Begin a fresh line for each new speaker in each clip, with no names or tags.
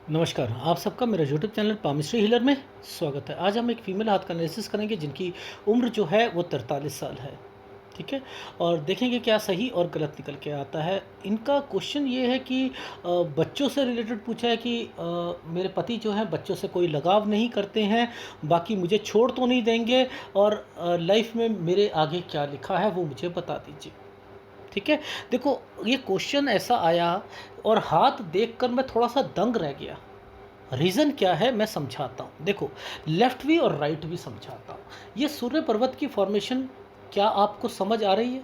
नमस्कार, आप सबका मेरा यूट्यूब चैनल पामिस्ट्री हीलर में स्वागत है। आज हम एक फ़ीमेल हाथ का एनालिसिस करेंगे जिनकी उम्र जो है वो 43 साल है, ठीक है? और देखेंगे क्या सही और गलत निकल के आता है। इनका क्वेश्चन ये है कि बच्चों से रिलेटेड पूछा है कि मेरे पति जो हैं बच्चों से कोई लगाव नहीं करते हैं, बाकी मुझे छोड़ तो नहीं देंगे और लाइफ़ में मेरे आगे क्या लिखा है वो मुझे बता दीजिए। ठीक है? देखो, ये क्वेश्चन ऐसा आया और हाथ देखकर मैं थोड़ा-सा दंग रह गया। रीज़न क्या है मैं समझाता हूँ। देखो, लेफ्ट वी और राइट वी समझाता हूँ। ये सूर्य पर्वत की फ़ॉर्मेशन क्या आपको समझ आ रही है?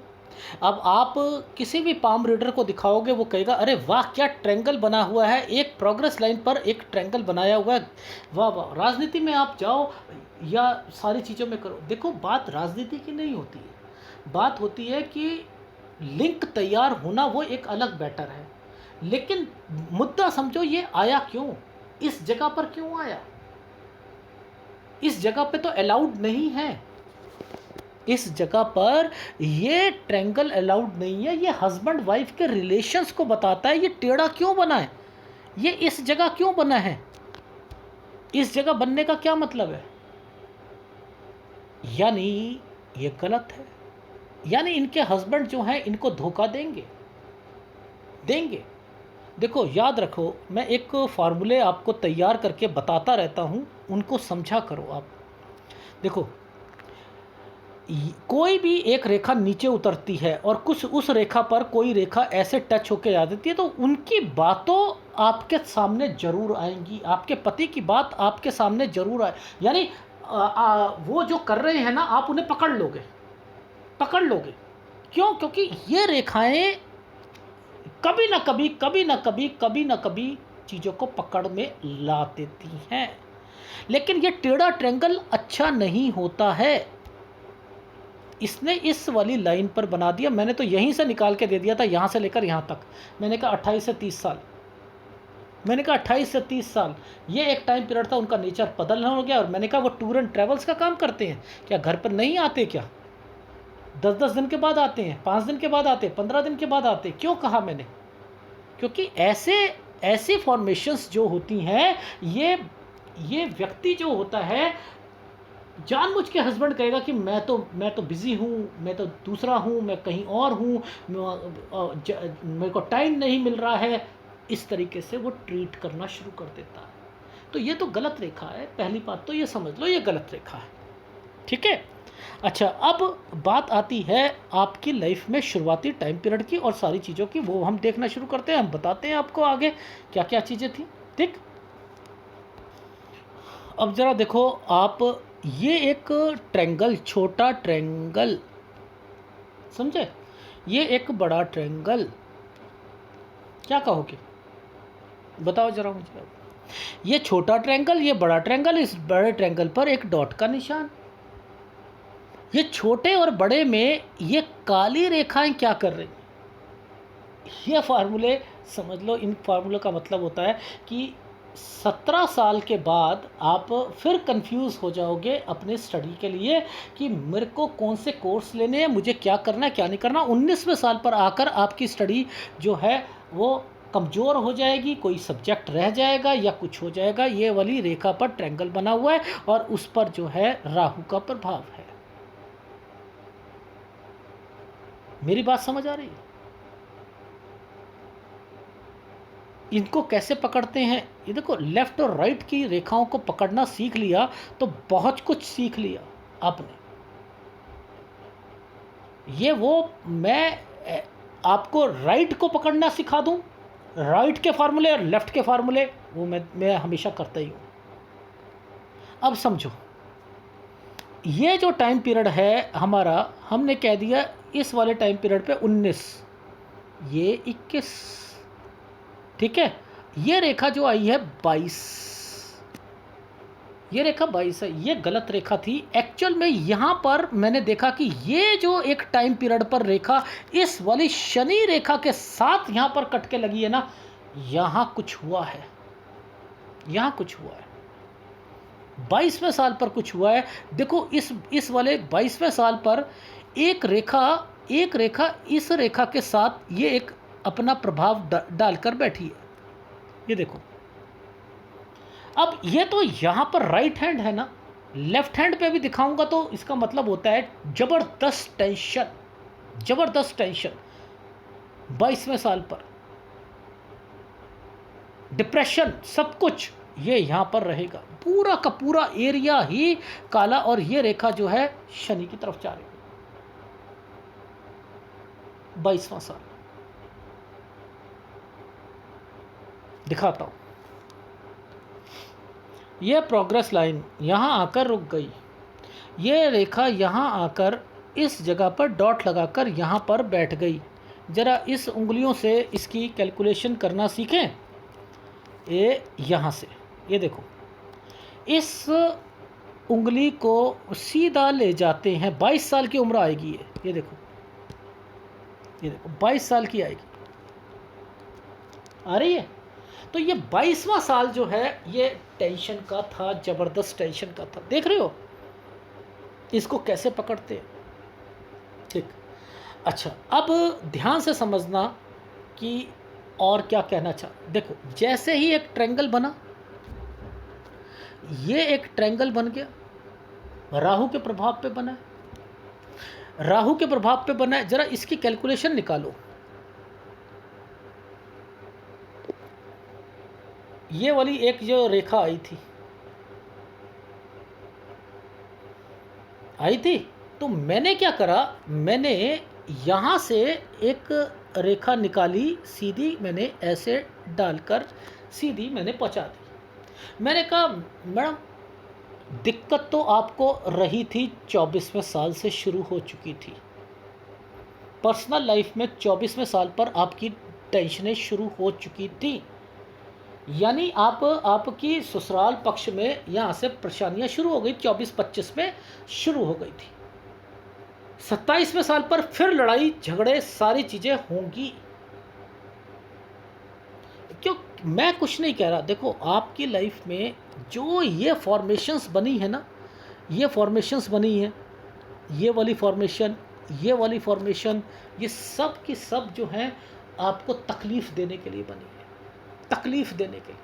अब आप किसी भी पाम रीडर को दिखाओगे वो कहेगा अरे वाह! क्या ट्रायंगल बना हुआ है, एक प्रोग्रेस लाइन पर एक ट्रायंगल बनाया हुआ है। वाह, वाह! राजनीति में आप जाओ या सारी चीज़ों में करो। देखो, बात राजनीति की नहीं होती है। बात होती है कि लिंक तैयार होना वो एक अलग मैटर है। लेकिन मुद्दा समझो ये आया क्यों? इस जगह पर क्यों आया? इस जगह पे तो अलाउड नहीं है। इस जगह पर ये ट्रायंगल अलाउड नहीं है। ये हस्बैंड वाइफ के रिलेशंस को बताता है। ये टेढ़ा क्यों बना है? ये इस जगह क्यों बना है? इस जगह बनने का क्या मतलब है? यानी ये गलत है। यानी इनके हस्बैंड जो हैं इनको धोखा देंगे। देंगे। देखो, याद रखो, मैं एक फ़ॉर्मूले आपको तैयार करके बताता रहता हूँ, उनको समझा करो आप। देखो, कोई भी एक रेखा नीचे उतरती है और कुछ उस रेखा पर कोई रेखा ऐसे टच होके आ जाती है तो उनकी बातों आपके सामने ज़रूर आएंगी। आपके पति की बात आपके सामने ज़रूर आए। यानी वो जो कर रहे हैं ना, आप उन्हें पकड़ लोगे। पकड़ लोगे। क्यों? क्योंकि ये रेखाएं कभी ना कभी, कभी ना कभी, कभी ना कभी चीज़ों को पकड़ में ला देती हैं। लेकिन ये टेढ़ा ट्रायंगल अच्छा नहीं होता है। इसने इस वाली लाइन पर बना दिया। मैंने तो यहीं से निकाल के दे दिया था, यहाँ से लेकर यहाँ तक। मैंने कहा 28 से 30 साल। मैंने कहा 28 से 30 साल। ये एक टाइम पीरियड था, उनका नेचर बदलना हो गया। और मैंने कहा वो टूर एंड ट्रैवल्स का काम करते हैं क्या? घर पर नहीं आते क्या? 10-10 दिन के बाद आते हैं, 5 दिन के बाद आते हैं, 15 दिन के बाद आते हैं। क्यों कहा मैंने? क्योंकि ऐसे ऐसी फॉर्मेशंस जो होती हैं, ये व्यक्ति जो होता है जानबूझ के हस्बैंड कहेगा कि मैं तो बिज़ी हूँ, मैं तो दूसरा हूँ, मैं कहीं और हूँ, मेरे को टाइम नहीं मिल रहा है। इस तरीके से वो ट्रीट करना शुरू कर देता है। तो ये तो गलत रेखा है। पहली बात तो ये समझ लो, ये गलत रेखा है। ठीक है? अच्छा, अब बात आती है आपकी लाइफ में शुरुआती टाइम पीरियड की और सारी चीज़ों की। वो हम देखना शुरू करते हैं। हम बताते हैं आपको आगे क्या क्या चीज़ें थी। ठीक? अब ज़रा देखो आप, ये एक ट्रायंगल, छोटा ट्रायंगल, समझे? ये एक बड़ा ट्रायंगल। क्या कहोगे? बताओ ज़रा मुझे आप। ये छोटा ट्रायंगल, ये बड़ा ट्रायंगल, इस बड़े ट्रायंगल पर एक डॉट का निशान। ये छोटे और बड़े में ये काली रेखाएं क्या कर रही हैं? ये फार्मूले समझ लो। इन फार्मूलों का मतलब होता है कि 17 साल के बाद आप फिर कंफ्यूज हो जाओगे अपने स्टडी के लिए कि मेरे को कौन से कोर्स लेने हैं, मुझे क्या करना है, क्या नहीं करना। 19वें साल पर आकर आपकी स्टडी जो है वो कमज़ोर हो जाएगी, कोई सब्जेक्ट रह जाएगा या कुछ हो जाएगा। ये वाली रेखा पर ट्रायंगल बना हुआ है और उस पर जो है राहु का प्रभाव है। मेरी बात समझ आ रही है? इनको कैसे पकड़ते हैं? ये देखो, लेफ़्ट और राइट की रेखाओं को पकड़ना सीख लिया तो बहुत कुछ सीख लिया आपने। ये वो मैं आपको राइट को पकड़ना सिखा दूं, राइट के फार्मूले और लेफ़्ट के फार्मूले, वो मैं हमेशा करता ही हूँ। अब समझो, ये जो टाइम पीरियड है हमारा, हमने कह दिया इस वाले टाइम पीरियड पे 19, ये 21। ठीक है? ये रेखा जो आई है 22, ये रेखा 22 है। ये गलत रेखा थी एक्चुअल में। यहाँ पर मैंने देखा कि ये जो एक टाइम पीरियड पर रेखा इस वाली शनि रेखा के साथ यहाँ पर कट के लगी है ना, यहाँ कुछ हुआ है। यहाँ कुछ हुआ है। 22वें साल पर कुछ हुआ है। देखो, इस वाले 22वें साल पर एक रेखा इस रेखा के साथ ये एक अपना प्रभाव डालकर बैठी है। ये देखो, अब ये तो यहाँ पर राइट हैंड है ना, लेफ्ट हैंड पे भी दिखाऊंगा तो इसका मतलब होता है जबरदस्त टेंशन, जबरदस्त टेंशन 22वें साल पर, डिप्रेशन, सब कुछ ये यहाँ पर रहेगा। पूरा का पूरा एरिया ही काला, और ये रेखा जो है शनि की तरफ जा रही है। 22वां साल दिखाता हूँ। ये प्रोग्रेस लाइन यहाँ आकर रुक गई, ये रेखा यहाँ आकर इस जगह पर डॉट लगाकर यहाँ पर बैठ गई। ज़रा इस उंगलियों से इसकी कैलकुलेशन करना सीखें। ये यहाँ से, ये देखो, इस उंगली को सीधा ले जाते हैं, 22 साल की उम्र आएगी ये देखो, ये देखो 22 साल की आएगी, आ रही है। तो ये 22वां साल जो है ये टेंशन का था, ज़बरदस्त टेंशन का था। देख रहे हो इसको कैसे पकड़ते हैं, ठीक। अच्छा, अब ध्यान से समझना कि और क्या कहना चाह। देखो, जैसे ही एक ट्रायंगल बना, ये एक ट्रायंगल बन गया, राहु के प्रभाव पे बना है, राहु के प्रभाव पे बना है। जरा इसकी कैलकुलेशन निकालो। ये वाली एक जो रेखा आई थी, तो मैंने क्या करा, मैंने यहाँ से एक रेखा निकाली, सीधी मैंने ऐसे डालकर सीधी मैंने पहुँचा दी। मैंने कहा मैडम दिक्कत तो आपको रही थी, 24वें साल से शुरू हो चुकी थी। पर्सनल लाइफ में 24वें साल पर आपकी टेंशनें शुरू हो चुकी थी, यानी आपकी ससुराल पक्ष में यहाँ से परेशानियाँ शुरू हो गई, 24-25 में शुरू हो गई थी। 27वें साल पर फिर लड़ाई झगड़े सारी चीज़ें होंगी। क्यों, मैं कुछ नहीं कह रहा। देखो, आपकी लाइफ में जो ये फॉर्मेशंस बनी है ना, ये फॉर्मेशंस बनी है, ये वाली फॉर्मेशन, ये वाली फॉर्मेशन, ये सब की सब जो हैं आपको तकलीफ़ देने के लिए बनी है, तकलीफ़ देने के लिए।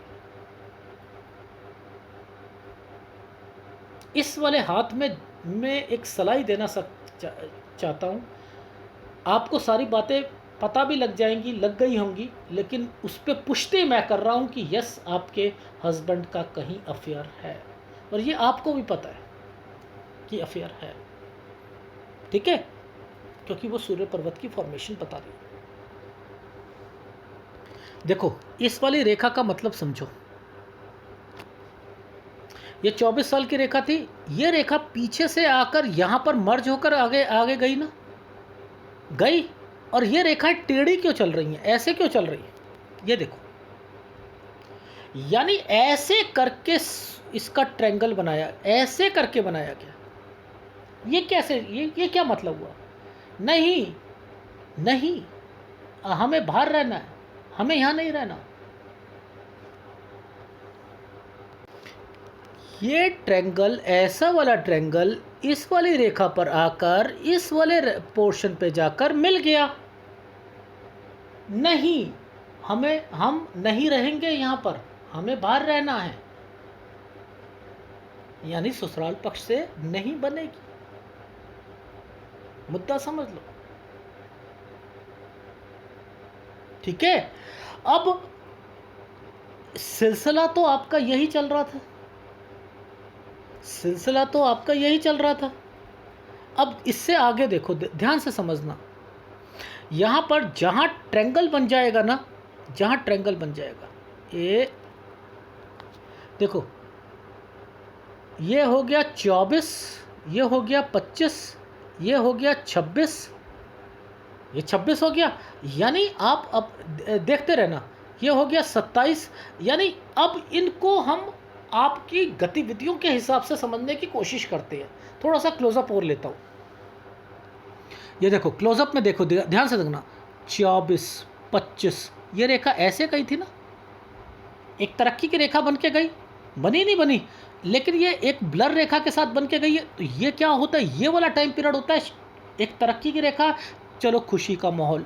इस वाले हाथ में मैं एक सलाह देना चाहता हूँ। आपको सारी बातें पता भी लग जाएंगी, लग गई होंगी, लेकिन उस पर पुष्टि मैं कर रहा हूँ कि यस, आपके हस्बैंड का कहीं अफेयर है, और ये आपको भी पता है कि अफेयर है, ठीक है, क्योंकि वो सूर्य पर्वत की फॉर्मेशन बता रही है। देखो, इस वाली रेखा का मतलब समझो। ये 24 साल की रेखा थी, ये रेखा पीछे से आकर यहाँ पर मर्ज होकर आगे आगे गई ना, गई। और ये रेखाएं टेढ़ी क्यों चल रही हैं, ऐसे क्यों चल रही हैं, ये देखो, यानी ऐसे करके इसका ट्रायंगल बनाया, ऐसे करके बनाया गया। ये कैसे, ये क्या मतलब हुआ? नहीं नहीं, हमें बाहर रहना है, हमें यहाँ नहीं रहना। ये ट्रायंगल, ऐसा वाला ट्रायंगल इस वाली रेखा पर आकर इस वाले पोर्शन पे जाकर मिल गया। नहीं, हम नहीं रहेंगे यहाँ पर, हमें बाहर रहना है, यानी ससुराल पक्ष से नहीं बनेगी। मुद्दा समझ लो, ठीक है। अब सिलसिला तो आपका यही चल रहा था, सिलसिला तो आपका यही चल रहा था। अब इससे आगे देखो, ध्यान से समझना। यहाँ पर जहाँ ट्रायंगल बन जाएगा ना, जहाँ ट्रायंगल बन जाएगा, ये देखो, ये हो गया 24, ये हो गया 25, ये हो गया 26, ये 26 हो गया, यानी आप अब देखते रहना, ये हो गया 27। यानी अब इनको हम आपकी गतिविधियों के हिसाब से समझने की कोशिश करते हैं। थोड़ा सा क्लोजअप और लेता हूँ। ये देखो, क्लोजअप में देखो, ध्यान से देखना, 24, 25, ये रेखा ऐसे गई थी ना, एक तरक्की की रेखा बन के गई, बनी नहीं बनी, लेकिन ये एक ब्लर रेखा के साथ बन के गई है। तो ये क्या होता है, ये वाला टाइम पीरियड होता है एक तरक्की की रेखा, चलो खुशी का माहौल,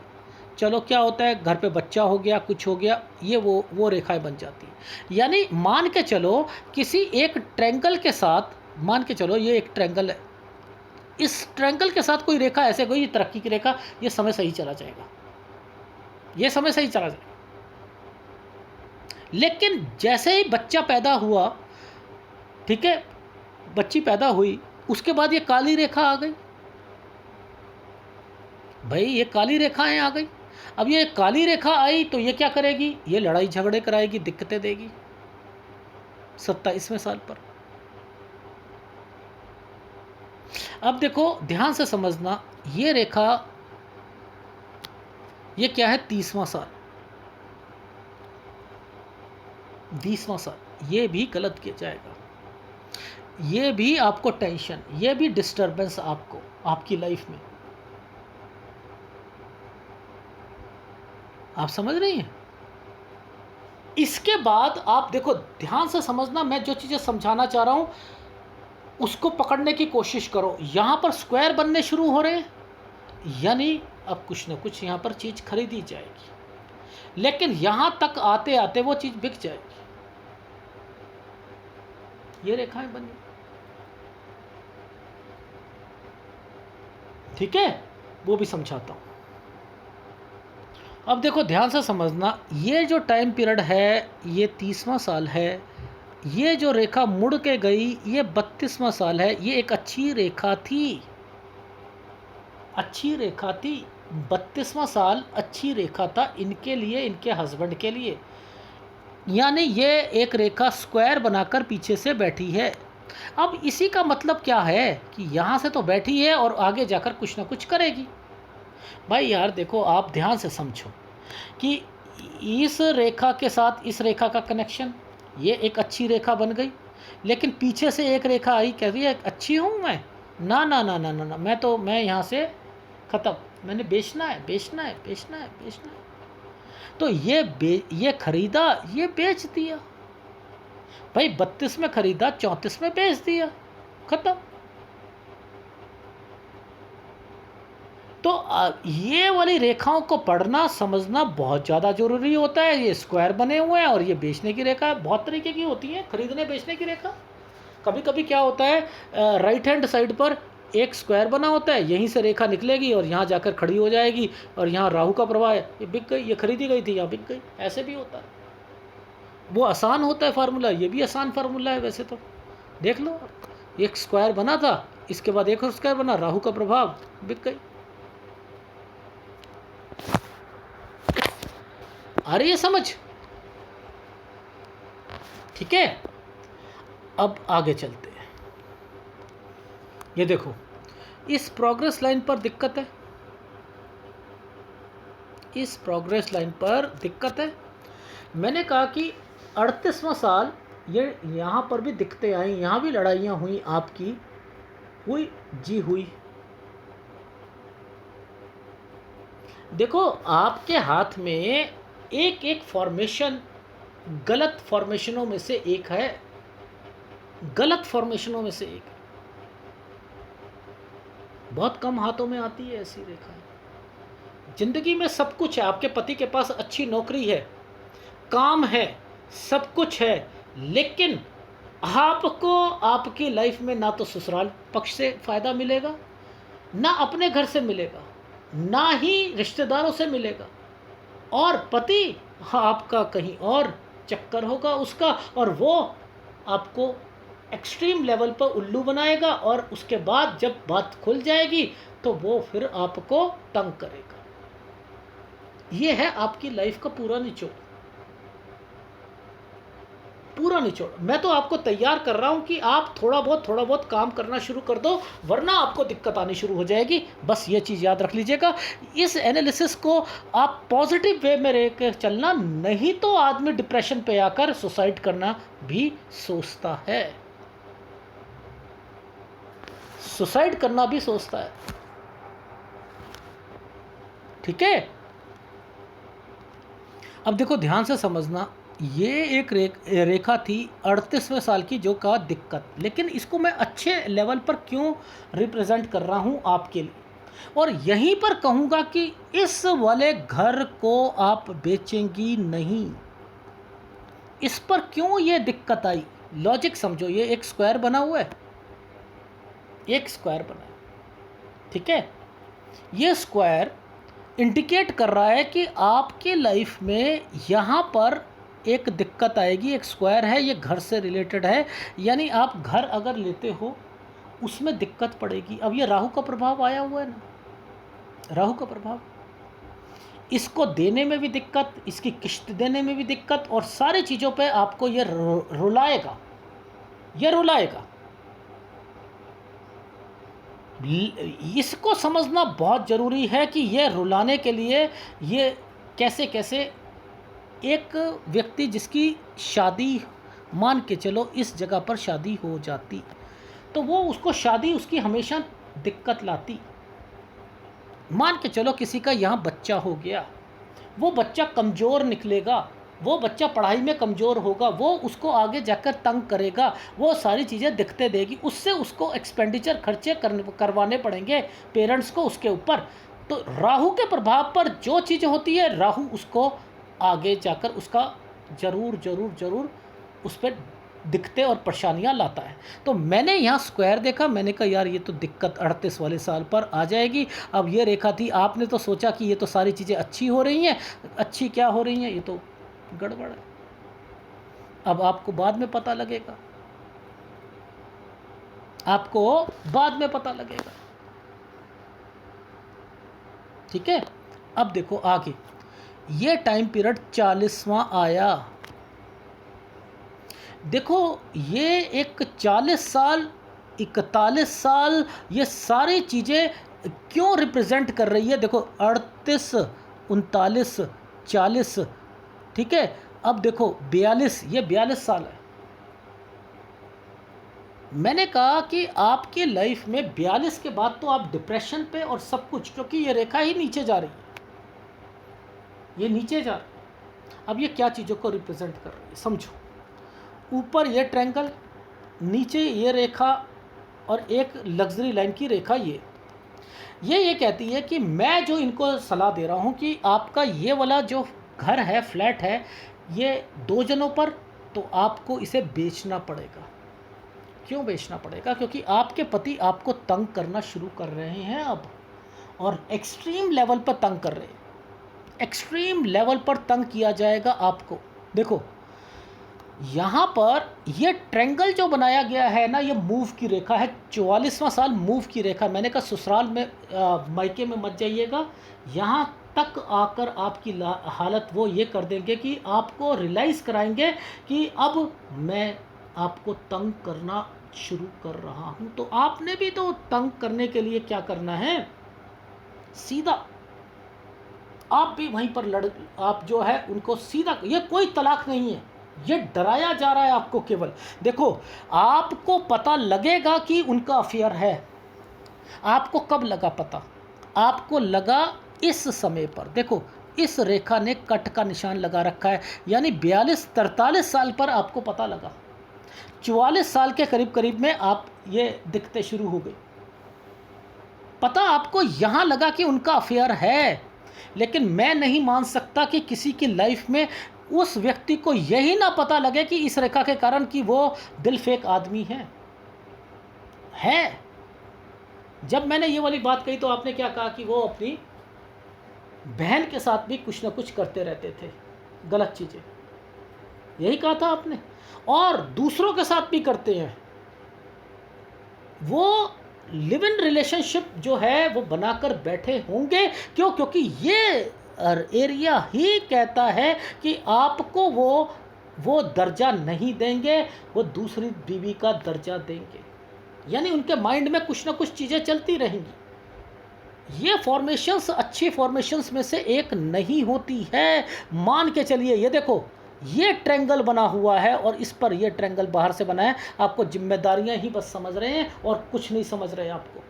चलो क्या होता है, घर पे बच्चा हो गया, कुछ हो गया, ये वो रेखाएं बन जाती हैं। यानी मान के चलो किसी एक ट्रायंगल के साथ, मान के चलो ये एक ट्रायंगल है, इस ट्रायंगल के साथ कोई रेखा ऐसे कोई तरक्की की रेखा, ये समय सही चला जाएगा, ये समय सही चला जाएगा। लेकिन जैसे ही बच्चा पैदा हुआ, ठीक है, बच्ची पैदा हुई, उसके बाद ये काली रेखा आ गई। भाई ये काली रेखाएं आ गई। अब ये काली रेखा आई तो ये क्या करेगी, ये लड़ाई झगड़े कराएगी, दिक्कतें देगी 27वें साल पर। अब देखो ध्यान से समझना, ये रेखा, ये क्या है, 30वां साल, 20वां साल, ये भी गलत किया जाएगा, ये भी आपको टेंशन, ये भी डिस्टरबेंस आपको आपकी लाइफ में। आप समझ रही हैं? इसके बाद आप देखो ध्यान से समझना, मैं जो चीज़ें समझाना चाह रहा हूं उसको पकड़ने की कोशिश करो। यहां पर स्क्वायर बनने शुरू हो रहे हैं, यानी अब कुछ ना कुछ यहां पर चीज़ खरीदी जाएगी, लेकिन यहां तक आते आते वो चीज़ बिक जाएगी। ये रेखाएं बनी, ठीक है, वो भी समझाता हूं। अब देखो ध्यान से समझना, ये जो टाइम पीरियड है ये 30वां साल है, ये जो रेखा मुड़ के गई ये 32वां साल है। ये एक अच्छी रेखा थी, अच्छी रेखा थी, 32वां साल अच्छी रेखा था इनके लिए, इनके हस्बैंड के लिए। यानी ये एक रेखा स्क्वायर बनाकर पीछे से बैठी है। अब इसी का मतलब क्या है कि यहाँ से तो बैठी है और आगे जाकर कुछ ना कुछ करेगी। भाई यार देखो, आप ध्यान से समझो कि इस रेखा के साथ इस रेखा का कनेक्शन, ये एक अच्छी रेखा बन गई, लेकिन पीछे से एक रेखा आई, कह रही है अच्छी हूँ मैं, ना ना ना ना ना ना, मैं यहाँ से ख़त्म, मैंने बेचना है, बेचना है, बेचना है, बेचना है। तो ये खरीदा, ये बेच दिया। भाई 32 में खरीदा, 34 में बेच दिया, ख़त्म। तो ये वाली रेखाओं को पढ़ना समझना बहुत ज़्यादा ज़रूरी होता है। ये स्क्वायर बने हुए हैं और ये बेचने की रेखा बहुत तरीके की होती है, खरीदने बेचने की रेखा। कभी कभी क्या होता है, राइट हैंड साइड पर एक स्क्वायर बना होता है, यहीं से रेखा निकलेगी और यहाँ जाकर खड़ी हो जाएगी, और यहाँ राहु का प्रभाव है, ये बिक गई, ये खरीदी गई थी, यहाँ बिक गई। ऐसे भी होता है, वो आसान होता है फार्मूला, ये भी आसान फार्मूला है वैसे तो। देख लो, एक स्क्वायर बना था, इसके बाद एक और स्क्वायर बना, राहु का प्रभाव, बिक गई। आ रही है समझ? ठीक है, अब आगे चलते हैं। ये देखो, इस प्रोग्रेस लाइन पर दिक्कत है, इस प्रोग्रेस लाइन पर दिक्कत है। मैंने कहा कि 38वां साल, ये यहाँ पर भी दिक्कतें आई, यहाँ भी लड़ाइयाँ हुई, आपकी हुई जी हुई। देखो आपके हाथ में एक एक फॉर्मेशन गलत फॉर्मेशनों में से एक है, गलत फॉर्मेशनों में से एक, बहुत कम हाथों में आती है ऐसी रेखा। जिंदगी में सब कुछ है, आपके पति के पास अच्छी नौकरी है, काम है, सब कुछ है, लेकिन आपको आपकी लाइफ में ना तो ससुराल पक्ष से फ़ायदा मिलेगा, ना अपने घर से मिलेगा, ना ही रिश्तेदारों से मिलेगा, और पति आपका कहीं और चक्कर होगा उसका, और वो आपको एक्सट्रीम लेवल पर उल्लू बनाएगा, और उसके बाद जब बात खुल जाएगी तो वो फिर आपको तंग करेगा। ये है आपकी लाइफ का पूरा निचोड़, पूरा निचोड़। मैं तो आपको तैयार कर रहा हूं कि आप थोड़ा बहुत काम करना शुरू कर दो, वरना आपको दिक्कत आनी शुरू हो जाएगी। बस ये चीज़ याद रख लीजिएगा। इस एनालिसिस को आप पॉजिटिव वे में रहकर चलना, नहीं तो आदमी डिप्रेशन पे आकर सुसाइड करना भी सोचता है, सुसाइड करना भी सोचता है। ठीक है, अब देखो ध्यान से समझना, ये एक रेखा थी 38वें साल की जो का दिक्कत, लेकिन इसको मैं अच्छे लेवल पर क्यों रिप्रेजेंट कर रहा हूँ आपके लिए। और यहीं पर कहूँगा कि इस वाले घर को आप बेचेंगी नहीं। इस पर क्यों ये दिक्कत आई? लॉजिक समझो, ये एक स्क्वायर बना हुआ है, एक स्क्वायर बना है, ठीक है। ये स्क्वायर इंडिकेट कर रहा है कि आपके लाइफ में यहाँ पर एक दिक्कत आएगी। एक स्क्वायर है, ये घर से रिलेटेड है, यानी आप घर अगर लेते हो उसमें दिक्कत पड़ेगी। अब ये राहु का प्रभाव आया हुआ है ना, राहु का प्रभाव, इसको देने में भी दिक्कत, इसकी किश्त देने में भी दिक्कत, और सारी चीज़ों पे आपको ये रुलाएगा, ये रुलाएगा। इसको समझना बहुत ज़रूरी है कि ये रुलाने के लिए ये कैसे कैसे एक व्यक्ति जिसकी शादी, मान के चलो इस जगह पर शादी हो जाती, तो वो उसको शादी उसकी हमेशा दिक्कत लाती। मान के चलो किसी का यहाँ बच्चा हो गया, वो बच्चा कमज़ोर निकलेगा, वो बच्चा पढ़ाई में कमज़ोर होगा, वो उसको आगे जाकर तंग करेगा, वो सारी चीज़ें दिखते देगी, उससे उसको एक्सपेंडिचर खर्चे करवाने पड़ेंगे पेरेंट्स को उसके ऊपर। तो राहु के प्रभाव पर जो चीज़ होती है, राहु उसको आगे जाकर उसका ज़रूर ज़रूर ज़रूर उस पर दिक्कतें और परेशानियां लाता है। तो मैंने यहाँ स्क्वायर देखा, मैंने कहा यार ये तो दिक्कत 38 वाले साल पर आ जाएगी। अब ये रेखा थी, आपने तो सोचा कि ये तो सारी चीज़ें अच्छी हो रही हैं, अच्छी क्या हो रही हैं, ये तो गड़बड़ है। अब आपको बाद में पता लगेगा, आपको बाद में पता लगेगा, ठीक है। अब देखो आगे, ये टाइम पीरियड 40वां आया। देखो ये एक 40 साल, 41 साल, ये सारी चीज़ें क्यों रिप्रेजेंट कर रही है? देखो 38, 39, 40, ठीक है। अब देखो 42, ये 42 साल है। मैंने कहा कि आपके लाइफ में 42 के बाद तो आप डिप्रेशन पे और सब कुछ, क्योंकि ये रेखा ही नीचे जा रही है, ये नीचे जा रही है। अब ये क्या चीज़ों को रिप्रेजेंट कर रही है समझो। ऊपर ये ट्रायंगल, नीचे ये रेखा, और एक लग्जरी लाइन की रेखा ये कहती है कि मैं जो इनको सलाह दे रहा हूँ कि आपका ये वाला जो घर है, फ्लैट है, ये 2 जनों पर, तो आपको इसे बेचना पड़ेगा। क्यों बेचना पड़ेगा? क्योंकि आपके पति आपको तंग करना शुरू कर रहे हैं अब, और एक्सट्रीम लेवल पर तंग कर रहे हैं, एक्सट्रीम लेवल पर तंग किया जाएगा आपको। देखो यहाँ पर ये ट्रायंगल जो बनाया गया है ना, ये मूव की रेखा है, 44वां साल मूव की रेखा। मैंने कहा ससुराल में मायके में मत जाइएगा, यहाँ तक आकर आपकी हालत वो ये कर देंगे कि आपको रियलाइज़ कराएंगे कि अब मैं आपको तंग करना शुरू कर रहा हूँ। तो आपने भी तो तंग करने के लिए क्या करना है, सीधा आप भी वहीं पर आप जो है उनको सीधा, ये कोई तलाक नहीं है, ये डराया जा रहा है आपको केवल। देखो आपको पता लगेगा कि उनका अफेयर है। आपको कब लगा पता? आपको लगा इस समय पर। देखो इस रेखा ने कट का निशान लगा रखा है, यानी 42-43 साल पर आपको पता लगा। 44 साल के करीब करीब में आप ये दिखते शुरू हो गए। पता आपको यहाँ लगा कि उनका अफेयर है, लेकिन मैं नहीं मान सकता कि किसी की लाइफ में उस व्यक्ति को यही ना पता लगे कि इस रेखा के कारण कि वो दिल फेक आदमी है। जब मैंने ये वाली बात कही तो आपने क्या कहा कि वो अपनी बहन के साथ भी कुछ ना कुछ करते रहते थे, गलत चीज़ें, यही कहा था आपने। और दूसरों के साथ भी करते हैं। वो लिव इन रिलेशनशिप जो है वो बनाकर बैठे होंगे। क्यों? क्योंकि ये एरिया ही कहता है कि आपको वो दर्जा नहीं देंगे, वो दूसरी बीवी का दर्जा देंगे। यानी उनके माइंड में कुछ ना कुछ चीज़ें चलती रहेंगी। ये फॉर्मेशंस अच्छी फॉर्मेशंस में से एक नहीं होती है, मान के चलिए। ये देखो ये ट्रायंगल बना हुआ है और इस पर ये ट्रायंगल बाहर से बना है। आपको जिम्मेदारियां ही बस समझ रहे हैं और कुछ नहीं समझ रहे हैं। आपको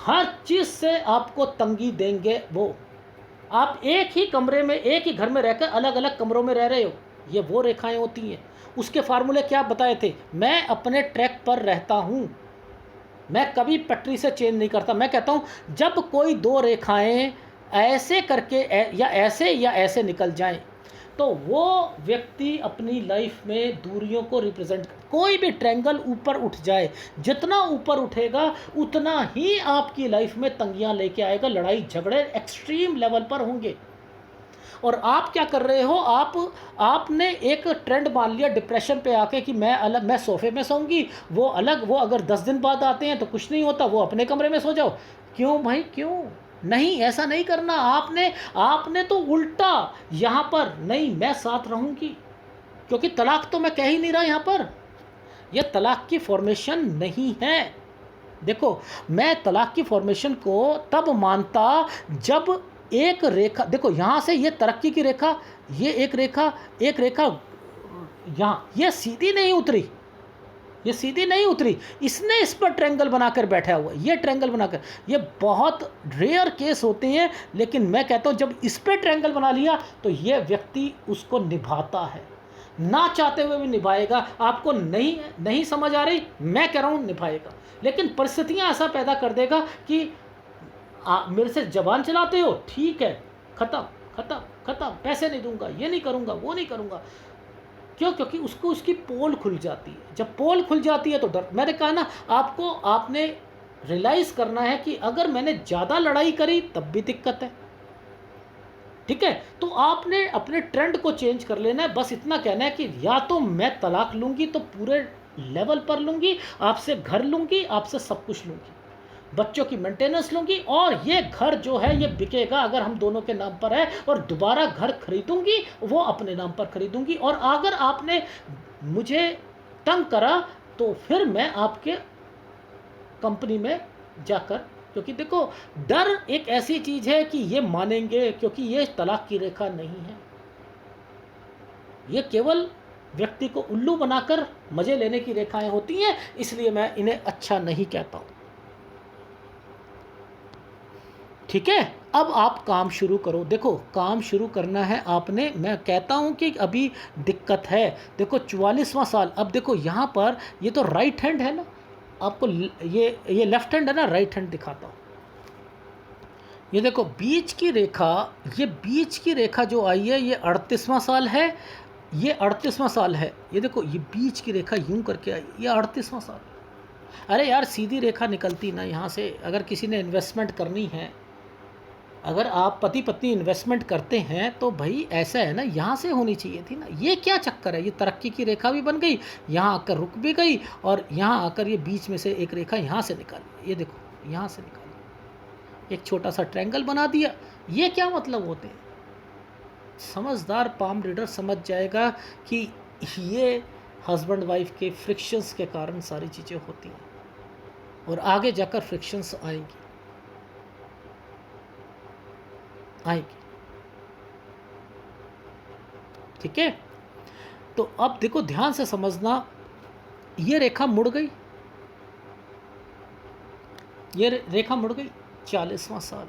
हर चीज़ से आपको तंगी देंगे वो। आप एक ही कमरे में, एक ही घर में रहकर अलग अलग कमरों में रह रहे हो, ये वो रेखाएं होती हैं। उसके फार्मूले क्या बताए थे? मैं अपने ट्रैक पर रहता हूँ, मैं कभी पटरी से चेंज नहीं करता। मैं कहता हूँ जब कोई दो रेखाएं ऐसे करके या ऐसे निकल जाएं, तो वो व्यक्ति अपनी लाइफ में दूरियों को रिप्रेजेंट, कोई भी ट्रायंगल ऊपर उठ जाए, जितना ऊपर उठेगा उतना ही आपकी लाइफ में तंगियां लेके आएगा, लड़ाई झगड़े एक्सट्रीम लेवल पर होंगे। और आप क्या कर रहे हो, आपने एक ट्रेंड मान लिया डिप्रेशन पे आके कि मैं अलग, मैं सोफे में सोऊंगी, वो अलग, वो अगर 10 दिन बाद आते हैं तो कुछ नहीं होता, वो अपने कमरे में सो जाओ। क्यों भाई, क्यों? नहीं, ऐसा नहीं करना। आपने तो उल्टा यहाँ पर, नहीं मैं साथ रहूंगी, क्योंकि तलाक तो मैं कह ही नहीं रहा यहाँ पर, यह तलाक की फॉर्मेशन नहीं है। देखो, मैं तलाक की फॉर्मेशन को तब मानता जब एक रेखा, देखो यहाँ से ये तरक्की की रेखा, ये एक रेखा यहाँ, ये सीधी नहीं उतरी, ये सीधी नहीं उतरी, इसने इस पर ट्रायंगल बनाकर बैठा हुआ, ये ट्रायंगल बनाकर, ये बहुत रेयर केस होते हैं, लेकिन मैं कहता हूँ जब इस पर ट्रायंगल बना लिया तो ये व्यक्ति उसको निभाता है, ना चाहते हुए भी निभाएगा। आपको नहीं समझ आ रही, मैं कह रहा हूँ निभाएगा, लेकिन परिस्थितियाँ ऐसा पैदा कर देगा कि मेरे से जबान चलाते हो, ठीक है, ख़त्म ख़त्म ख़त्म, पैसे नहीं दूंगा, ये नहीं करूँगा, वो नहीं करूँगा। क्यों? क्योंकि उसको उसकी पोल खुल जाती है। जब पोल खुल जाती है तो डर, मैंने कहा ना आपको, आपने रियलाइज़ करना है कि अगर मैंने ज़्यादा लड़ाई करी तब भी दिक्कत है, ठीक है? तो आपने अपने ट्रेंड को चेंज कर लेना है। बस इतना कहना है कि या तो मैं तलाक लूँगी तो पूरे लेवल पर लूँगी, आपसे घर लूँगी, आपसे सब कुछ लूँगी, बच्चों की मेंटेनेंस लूँगी, और ये घर जो है ये बिकेगा अगर हम दोनों के नाम पर है, और दोबारा घर खरीदूँगी वो अपने नाम पर खरीदूँगी, और अगर आपने मुझे तंग करा तो फिर मैं आपके कंपनी में जाकर, क्योंकि देखो डर एक ऐसी चीज़ है कि ये मानेंगे, क्योंकि ये तलाक की रेखा नहीं है, ये केवल व्यक्ति को उल्लू बनाकर मज़े लेने की रेखाएं होती हैं, इसलिए मैं इन्हें अच्छा नहीं कहता हूँ, ठीक है? अब आप काम शुरू करो। देखो काम शुरू करना है आपने, मैं कहता हूँ कि अभी दिक्कत है। देखो 44वां साल, अब देखो यहाँ पर ये तो राइट हैंड है ना, आपको ये लेफ्ट हैंड है ना, राइट हैंड दिखाता हूँ। ये देखो बीच की रेखा, ये बीच की रेखा जो आई है ये 38वां साल है, ये 38वां साल है। ये देखो ये बीच की रेखा यूं करके आई, ये 38वां साल। अरे यार सीधी रेखा निकलती ना यहाँ से, अगर किसी ने इन्वेस्टमेंट करनी है, अगर आप पति पत्नी इन्वेस्टमेंट करते हैं तो भाई ऐसा है ना, यहाँ से होनी चाहिए थी ना। ये क्या चक्कर है, ये तरक्की की रेखा भी बन गई, यहाँ आकर रुक भी गई, और यहाँ आकर ये बीच में से एक रेखा यहाँ से निकाली, ये देखो यहाँ से निकाली, एक छोटा सा ट्रायंगल बना दिया। ये क्या मतलब होते हैं? समझदार पाम रीडर समझ जाएगा कि ये हस्बैंड वाइफ के फ्रिक्शंस के कारण सारी चीज़ें होती हैं, और आगे जाकर फ्रिक्शंस आएंगी। ठीक है? तो अब देखो ध्यान से समझना, ये रेखा मुड़ गई, ये रेखा मुड़ गई 40वां साल।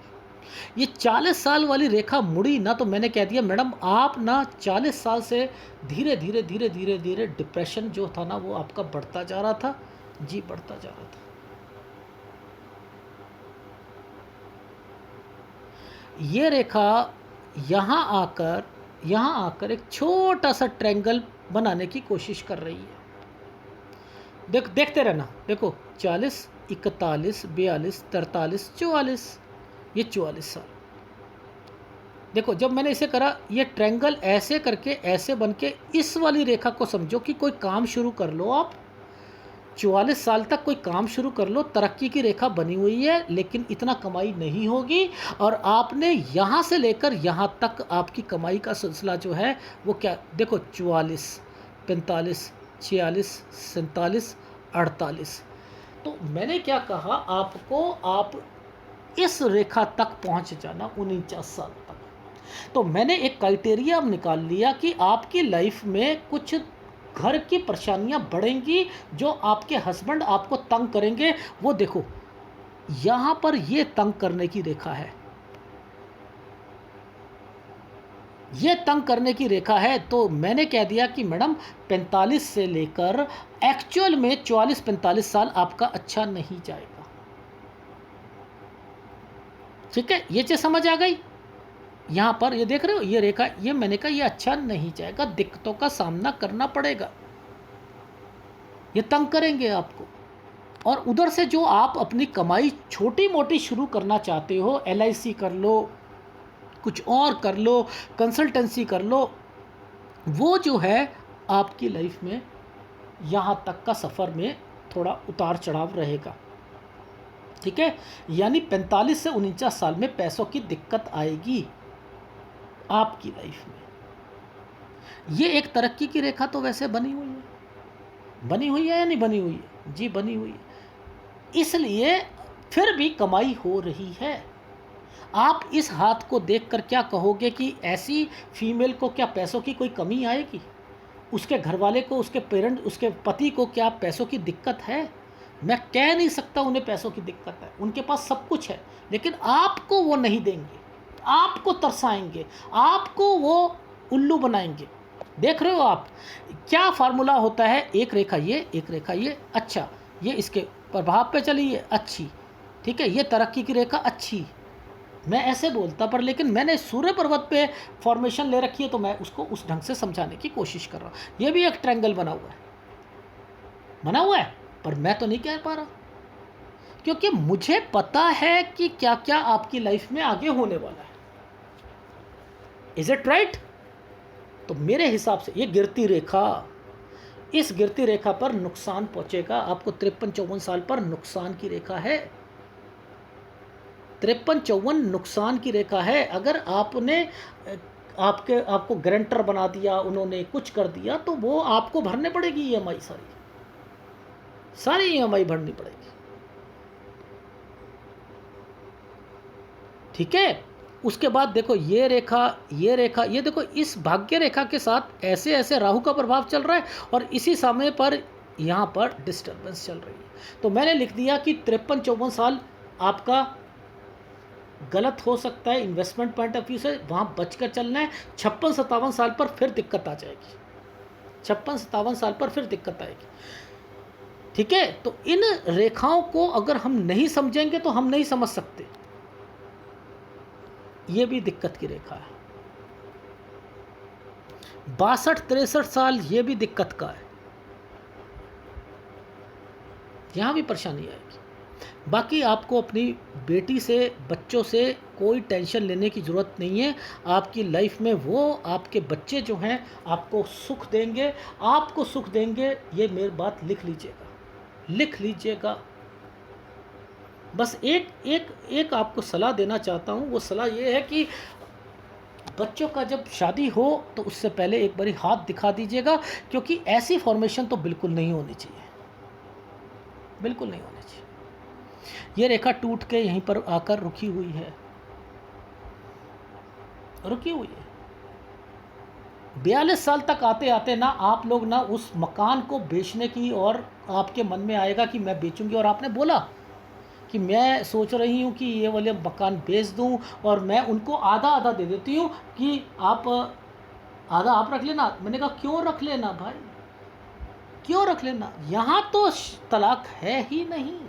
ये 40 साल वाली रेखा मुड़ी ना, तो मैंने कह दिया मैडम आप ना 40 साल से धीरे धीरे धीरे धीरे धीरे डिप्रेशन जो था ना वो आपका बढ़ता जा रहा था जी, बढ़ता जा रहा था। ये रेखा यहाँ आकर एक छोटा सा ट्रायंगल बनाने की कोशिश कर रही है। देखते रहना, देखो 40, 41, 42, 43, 44, ये 44 साल। देखो जब मैंने इसे करा, ये ट्रायंगल ऐसे करके ऐसे बन के, इस वाली रेखा को समझो कि कोई काम शुरू कर लो आप, 44 साल तक कोई काम शुरू कर लो, तरक्की की रेखा बनी हुई है, लेकिन इतना कमाई नहीं होगी, और आपने यहाँ से लेकर यहाँ तक आपकी कमाई का सिलसिला जो है वो क्या, देखो 44, 45, 46, 47, 48। तो मैंने क्या कहा आपको, आप इस रेखा तक पहुँच जाना 49 साल तक। तो मैंने एक क्राइटेरिया निकाल लिया कि आपकी लाइफ में कुछ घर की परेशानियां बढ़ेंगी, जो आपके हस्बैंड आपको तंग करेंगे। वो देखो यहाँ पर ये तंग करने की रेखा है, ये तंग करने की रेखा है। तो मैंने कह दिया कि मैडम 45 से लेकर एक्चुअल में 44-45 साल आपका अच्छा नहीं जाएगा। ठीक है, ये चीज़ समझ आ गई। यहाँ पर ये देख रहे हो, ये रेखा, ये मैंने कहा ये अच्छा नहीं जाएगा, दिक्कतों का सामना करना पड़ेगा, ये तंग करेंगे आपको। और उधर से जो आप अपनी कमाई छोटी मोटी शुरू करना चाहते हो, LIC कर लो, कुछ और कर लो, कंसल्टेंसी कर लो, वो जो है आपकी लाइफ में यहाँ तक का सफ़र में थोड़ा उतार चढ़ाव रहेगा। ठीक है, यानी 45 से 49 साल में पैसों की दिक्कत आएगी आपकी लाइफ में। ये एक तरक्की की रेखा तो वैसे बनी हुई है, बनी हुई है या नहीं बनी हुई है? जी बनी हुई है। इसलिए फिर भी कमाई हो रही है। आप इस हाथ को देखकर क्या कहोगे कि ऐसी फीमेल को क्या पैसों की कोई कमी आएगी? उसके घर वाले को, उसके पेरेंट, उसके पति को क्या पैसों की दिक्कत है? मैं कह नहीं सकता उन्हें पैसों की दिक्कत है, उनके पास सब कुछ है, लेकिन आपको वो नहीं देंगे, आपको तरसाएंगे, आपको वो उल्लू बनाएंगे। देख रहे हो आप क्या फार्मूला होता है? एक रेखा ये, एक रेखा ये, अच्छा ये इसके प्रभाव पे चली, ये अच्छी, ठीक है, ये तरक्की की रेखा अच्छी। मैं ऐसे बोलता, पर लेकिन मैंने सूर्य पर्वत पे फॉर्मेशन ले रखी है, तो मैं उसको उस ढंग से समझाने की कोशिश कर रहा हूँ। ये भी एक ट्रायंगल बना हुआ है, बना हुआ है, पर मैं तो नहीं कह पा रहा, क्योंकि मुझे पता है कि क्या क्या आपकी लाइफ में आगे होने वाला है। Is it right? तो मेरे हिसाब से ये गिरती रेखा, इस गिरती रेखा पर नुकसान पहुंचेगा आपको। 53-54 साल पर नुकसान की रेखा है, 53-54 नुकसान की रेखा है। अगर आपने आपको गारंटर बना दिया, उन्होंने कुछ कर दिया, तो वो आपको भरने पड़ेगी EMI, सारी EMI भरनी पड़ेगी। ठीक है, उसके बाद देखो ये रेखा, ये रेखा, ये देखो इस भाग्य रेखा के साथ ऐसे ऐसे राहु का प्रभाव चल रहा है, और इसी समय पर यहाँ पर डिस्टर्बेंस चल रही है। तो मैंने लिख दिया कि 53-54 साल आपका गलत हो सकता है इन्वेस्टमेंट पॉइंट ऑफ व्यू से, वहाँ बचकर चलना है। 56-57 साल पर फिर दिक्कत आ जाएगी, 56-57 साल पर फिर दिक्कत आएगी। ठीक है, तो इन रेखाओं को अगर हम नहीं समझेंगे तो हम नहीं समझ सकते। ये भी दिक्कत की रेखा है। 62-63 साल ये भी दिक्कत का है, यहाँ भी परेशानी आएगी। बाकी आपको अपनी बेटी से, बच्चों से कोई टेंशन लेने की ज़रूरत नहीं है। आपकी लाइफ में वो आपके बच्चे जो हैं आपको सुख देंगे, आपको सुख देंगे। ये मेरी बात लिख लीजिएगा, लिख लीजिएगा। बस एक आपको सलाह देना चाहता हूँ। वो सलाह ये है कि बच्चों का जब शादी हो तो उससे पहले एक बारी हाथ दिखा दीजिएगा, क्योंकि ऐसी फॉर्मेशन तो बिल्कुल नहीं होनी चाहिए, बिल्कुल नहीं होनी चाहिए। ये रेखा टूट के यहीं पर आकर रुकी हुई है, रुकी हुई है। 42 साल तक आते आते ना आप लोग ना उस मकान को बेचने की, और आपके मन में आएगा कि मैं बेचूंगी, और आपने बोला कि मैं सोच रही हूँ कि ये वाले मकान बेच दूँ और मैं उनको आधा आधा दे देती हूँ कि आप आधा आप रख लेना। मैंने कहा क्यों रख लेना भाई, क्यों रख लेना? यहाँ तो तलाक है ही नहीं,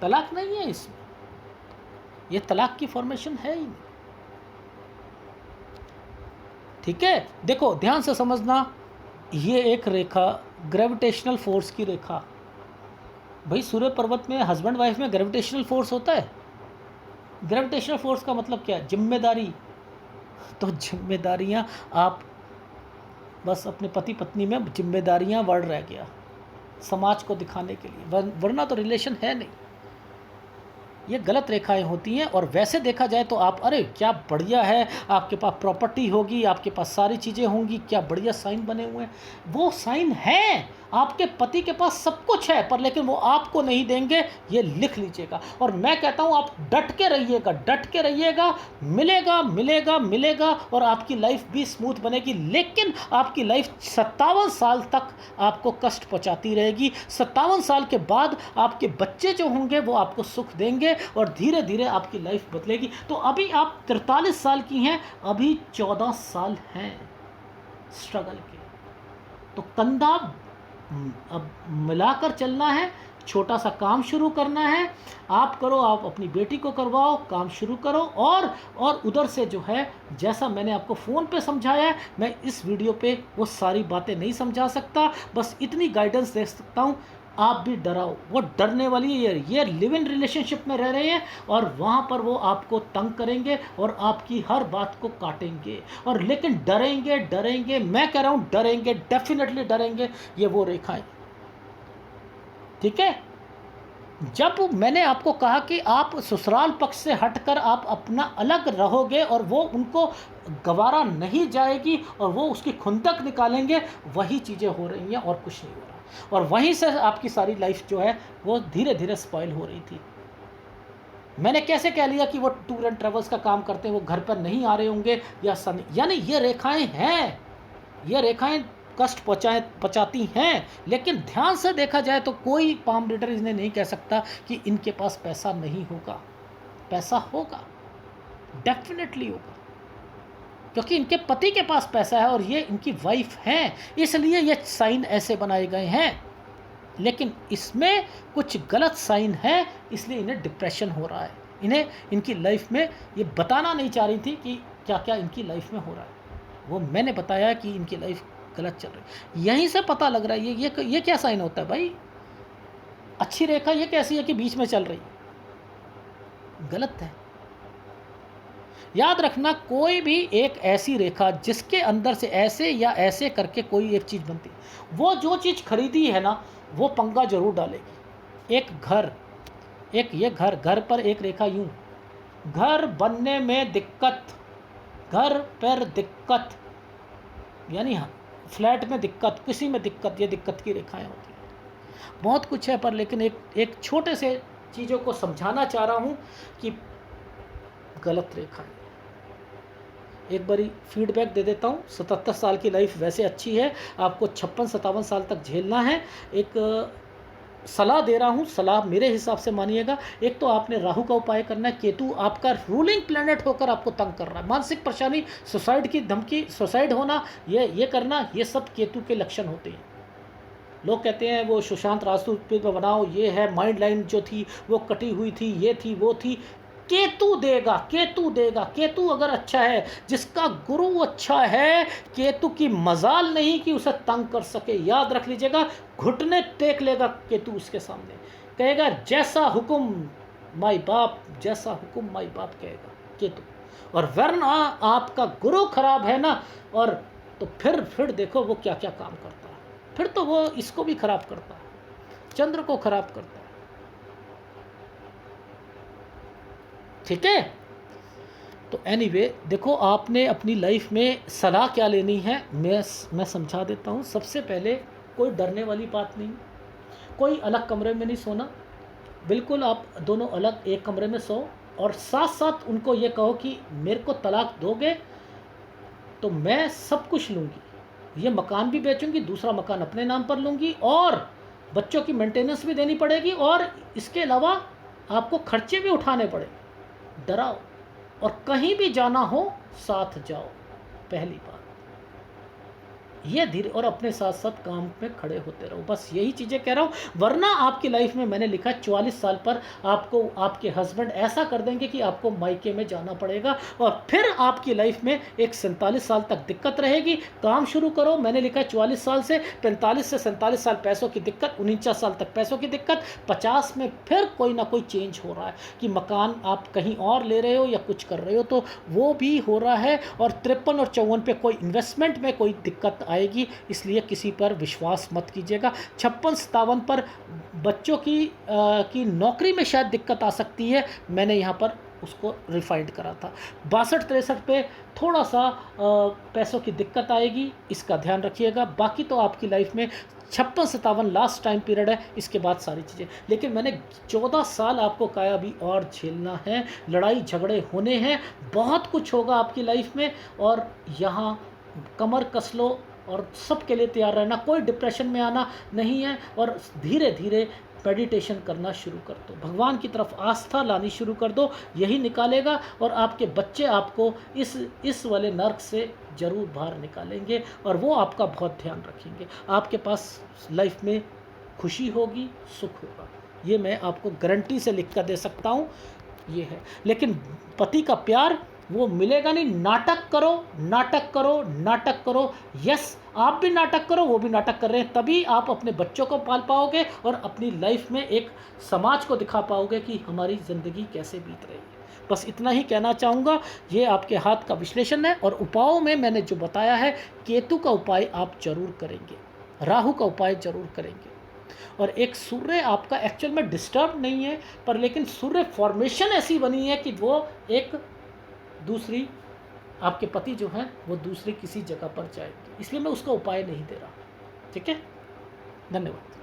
तलाक नहीं है इसमें, ये तलाक की फॉर्मेशन है ही नहीं। ठीक है, देखो ध्यान से समझना, ये एक रेखा ग्रेविटेशनल फोर्स की रेखा। भाई सूर्य पर्वत में हस्बैंड वाइफ में ग्रेविटेशनल फोर्स होता है। ग्रेविटेशनल फोर्स का मतलब क्या है? जिम्मेदारी। तो जिम्मेदारियां, आप बस अपने पति पत्नी में जिम्मेदारियां वर्ड रह गया समाज को दिखाने के लिए, वरना तो रिलेशन है नहीं। ये गलत रेखाएं होती हैं। और वैसे देखा जाए तो आप, अरे क्या बढ़िया है, आपके पास प्रॉपर्टी होगी, आपके पास सारी चीज़ें होंगी, क्या बढ़िया साइन बने हुए हैं। वो साइन है, आपके पति के पास सब कुछ है, पर लेकिन वो आपको नहीं देंगे, ये लिख लीजिएगा। और मैं कहता हूँ आप डट के रहिएगा, डट के रहिएगा, मिलेगा मिलेगा मिलेगा, और आपकी लाइफ भी स्मूथ बनेगी। लेकिन आपकी लाइफ 57 साल तक आपको कष्ट पहुँचाती रहेगी। 57 साल के बाद आपके बच्चे जो होंगे वो आपको सुख देंगे, करेंगे और धीरे धीरे आपकी लाइफ बदलेगी। तो अभी आप 43 साल की हैं, अभी 14 साल हैं स्ट्रगल के। तो कंधा अब मिलाकर चलना है, छोटा सा काम शुरू करना है। आप करो, आप अपनी बेटी को करवाओ, काम शुरू करो। और उधर से जो है, जैसा मैंने आपको फ़ोन पे समझाया है, मैं इस वीडियो पे वो सारी बातें नहीं समझा सकता, बस इतनी गाइडेंस दे सकता हूँ। आप भी डराओ, वो डरने वाली है। ये लिव इन रिलेशनशिप में रह रहे हैं और वहाँ पर वो आपको तंग करेंगे और आपकी हर बात को काटेंगे, और लेकिन डरेंगे डरेंगे, मैं कह रहा हूँ डरेंगे, डेफिनेटली डरेंगे। ये वो रेखाएं, ठीक है। जब मैंने आपको कहा कि आप ससुराल पक्ष से हटकर आप अपना अलग रहोगे और वो उनको गवारा नहीं जाएगी और वो उसकी खुंदक निकालेंगे, वही चीज़ें हो रही हैं और कुछ नहीं हो रहा। और वहीं से आपकी सारी लाइफ जो है वो धीरे धीरे स्पॉइल हो रही थी। मैंने कैसे कह लिया कि वो टूर एंड ट्रेवल्स का काम करते हैं, वो घर पर नहीं आ रहे होंगे या यानी ये रेखाएं हैं, ये रेखाएं कष्ट पहुँचाती हैं। लेकिन ध्यान से देखा जाए तो कोई पाम रीडर इन्हें नहीं कह सकता कि इनके पास पैसा नहीं होगा। पैसा होगा, डेफिनेटली होगा, क्योंकि इनके पति के पास पैसा है और ये इनकी वाइफ हैं, इसलिए ये साइन ऐसे बनाए गए हैं। लेकिन इसमें कुछ गलत साइन है, इसलिए इन्हें डिप्रेशन हो रहा है। इन्हें इनकी लाइफ में ये बताना नहीं चाह रही थी कि क्या क्या इनकी लाइफ में हो रहा है। वो मैंने बताया कि इनकी लाइफ गलत चल रही है। यहीं से पता लग रहा है ये क्या साइन होता है भाई। अच्छी रेखा ये कैसी है कि बीच में चल रही है? गलत है। याद रखना, कोई भी एक ऐसी रेखा जिसके अंदर से ऐसे या ऐसे करके कोई एक चीज़ बनती है, वो जो चीज़ खरीदी है ना, वो पंगा जरूर डालेगी। एक घर, ये घर पर एक रेखा यूं, घर बनने में दिक्कत, घर पर दिक्कत, यानी फ्लैट में दिक्कत, किसी में दिक्कत, ये दिक्कत की रेखाएं होती हैं। बहुत कुछ है, पर लेकिन एक छोटे से चीज़ों को समझाना चाह रहा हूँ कि गलत रेखाएं। एक बारी फीडबैक दे देता हूँ। 77 साल की लाइफ वैसे अच्छी है, आपको 56-57 साल तक झेलना है। एक सलाह दे रहा हूँ, सलाह मेरे हिसाब से मानिएगा। एक तो आपने राहु का उपाय करना है। केतु आपका रूलिंग प्लैनेट होकर आपको तंग कर रहा है, मानसिक परेशानी, सुसाइड की धमकी, सुसाइड होना, ये करना, ये सब केतु के लक्षण होते हैं। लोग कहते हैं वो सुशांत राजपूत पे बनाओ, ये है माइंड लाइन जो थी वो कटी हुई थी, ये थी वो थी। केतु देगा, केतु देगा। केतु अगर अच्छा है, जिसका गुरु अच्छा है, केतु की मजाल नहीं कि उसे तंग कर सके। याद रख लीजिएगा, घुटने टेक लेगा केतु उसके सामने, कहेगा जैसा हुक्म माई बाप, जैसा हुक्म माई बाप, कहेगा केतु। और वरना आपका गुरु खराब है ना, और तो फिर देखो वो क्या क्या काम करता है। फिर तो वो इसको भी खराब करता है, चंद्र को खराब करता है। ठीक है। तो एनीवे, देखो आपने अपनी लाइफ में सलाह क्या लेनी है, मैं समझा देता हूँ। सबसे पहले, कोई डरने वाली बात नहीं, कोई अलग कमरे में नहीं सोना, बिल्कुल आप दोनों अलग एक कमरे में सो, और साथ साथ उनको ये कहो कि मेरे को तलाक दोगे तो मैं सब कुछ लूँगी, ये मकान भी बेचूंगी, दूसरा मकान अपने नाम पर लूँगी, और बच्चों की मेंटेनेंस भी देनी पड़ेगी, और इसके अलावा आपको खर्चे भी उठाने पड़ेंगे। डराओ, और कहीं भी जाना हो साथ जाओ, पहली बात ये धीरे, और अपने साथ साथ काम में खड़े होते रहो। बस यही चीज़ें कह रहा हूँ। वरना आपकी लाइफ में मैंने लिखा 44 साल पर आपको आपके हस्बैंड ऐसा कर देंगे कि आपको मायके में जाना पड़ेगा, और फिर आपकी लाइफ में एक 47 साल तक दिक्कत रहेगी। काम शुरू करो, मैंने लिखा 44 साल से 45 से 47 साल पैसों की दिक्कत, 49 साल तक पैसों की दिक्कत, 50 में फिर कोई ना कोई चेंज हो रहा है कि मकान आप कहीं और ले रहे हो या कुछ कर रहे हो, तो वो भी हो रहा है। और 53 और 54 पे कोई इन्वेस्टमेंट में कोई दिक्कत आएगी, इसलिए किसी पर विश्वास मत कीजिएगा। 56-57 पर बच्चों की नौकरी में शायद दिक्कत आ सकती है, मैंने यहाँ पर उसको रिफाइंड करा था। 62-63 पे थोड़ा सा पैसों की दिक्कत आएगी, इसका ध्यान रखिएगा। बाकी तो आपकी लाइफ में 56-57 लास्ट टाइम पीरियड है, इसके बाद सारी चीज़ें। लेकिन मैंने 14 साल आपको कहा अभी और झेलना है, लड़ाई झगड़े होने हैं, बहुत कुछ होगा आपकी लाइफ में, और यहाँ कमर कस लो और सबके लिए तैयार रहना, कोई डिप्रेशन में आना नहीं है। और धीरे धीरे मेडिटेशन करना शुरू कर दो, भगवान की तरफ आस्था लानी शुरू कर दो, यही निकालेगा। और आपके बच्चे आपको इस वाले नर्क से ज़रूर बाहर निकालेंगे और वो आपका बहुत ध्यान रखेंगे। आपके पास लाइफ में खुशी होगी, सुख होगा, ये मैं आपको गारंटी से लिख कर दे सकता हूँ। ये है, लेकिन पति का प्यार वो मिलेगा नहीं। नाटक करो, नाटक करो, नाटक करो। यस, आप भी नाटक करो, वो भी नाटक कर रहे हैं, तभी आप अपने बच्चों को पाल पाओगे और अपनी लाइफ में एक समाज को दिखा पाओगे कि हमारी ज़िंदगी कैसे बीत रही है। बस इतना ही कहना चाहूँगा। ये आपके हाथ का विश्लेषण है और उपायों में मैंने जो बताया है, केतु का उपाय आप जरूर करेंगे, राहु का उपाय जरूर करेंगे। और एक सूर्य आपका एक्चुअल में डिस्टर्ब नहीं है, पर लेकिन सूर्य फॉर्मेशन ऐसी बनी है कि वो एक दूसरी, आपके पति जो हैं वो दूसरी किसी जगह पर जाएंगे, इसलिए मैं उसका उपाय नहीं दे रहा। ठीक है, धन्यवाद।